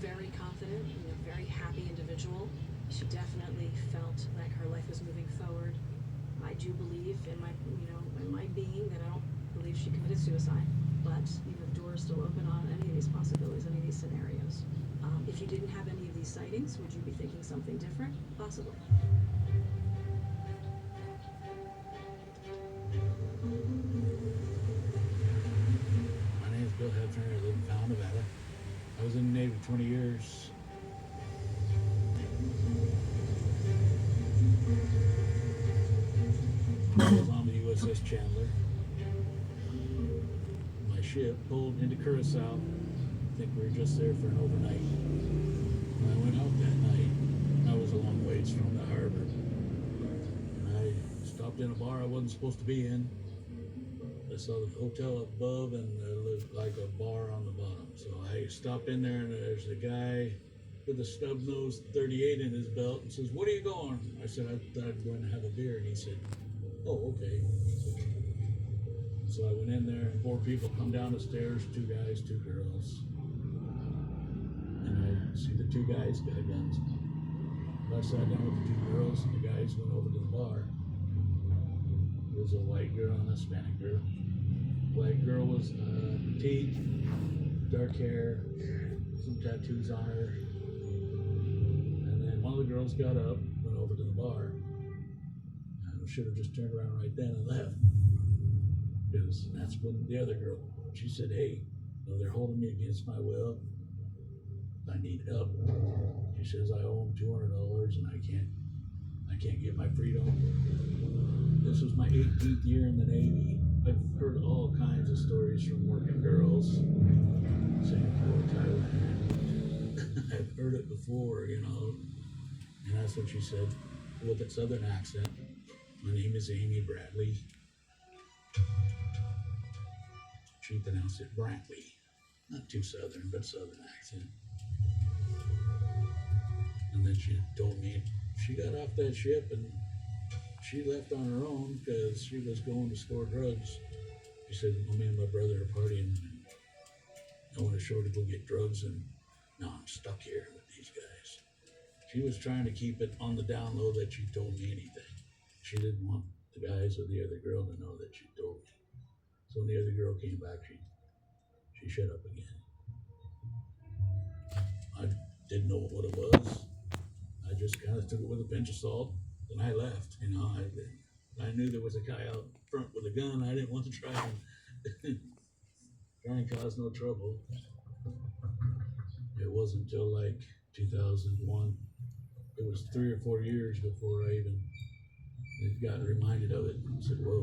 very confident, very happy individual. She definitely felt like her life was moving forward. I do believe in my being that I don't believe she committed suicide, but doors still open on any of these possibilities, any of these scenarios. If you didn't have any of these sightings, would you be thinking something different? Possibly. My name is Bill Hefner. I live in Powell, Nevada. I was in the Navy 20 years. I was on the USS Chandler. My ship pulled into Curacao. I think we were just there for an overnight. When I went out that night, I was a long ways from the harbor. And I stopped in a bar I wasn't supposed to be in. I saw the hotel above and there looked like a bar on the bottom. So I stopped in there and there's a guy with a snub-nosed 38 in his belt and says, "Where are you going?" I said, "I thought I'd go in and have a beer." And he said, "Oh, okay." So I went in there and 4 people come down the stairs, 2 guys, 2 girls. And I see the 2 guys got guns. I sat down with the 2 girls and the guys went over to the bar. There was a white girl and a Hispanic girl. White girl was petite, dark hair, some tattoos on her. And then one of the girls got up, went over to the bar. I should have just turned around right then and left. Because that's when the other girl, she said, "Hey, they're holding me against my will. I need help." She says, "I owe them $200 and I can't get my freedom." This was my 18th year in the Navy. I've heard all kinds of stories from working girls, Singapore, Thailand. I've heard it before, and that's what she said with a southern accent. "My name is Amy Bradley." She pronounced it Brantley. Not too southern, but southern accent. And then she told me she got off that ship and she left on her own because she was going to store drugs. She said, "Me and my brother are partying and I went ashore to go get drugs and now I'm stuck here with these guys." She was trying to keep it on the down low that she told me anything. She didn't want the guys or the other girl to know that she told me. So when the other girl came back, she shut up again. I didn't know what it was. I just kind of took it with a pinch of salt, and I left. I knew there was a guy out front with a gun. I didn't want to try and cause no trouble. It wasn't until like 2001. It was 3 or 4 years before I even got reminded of it and said, "Whoa,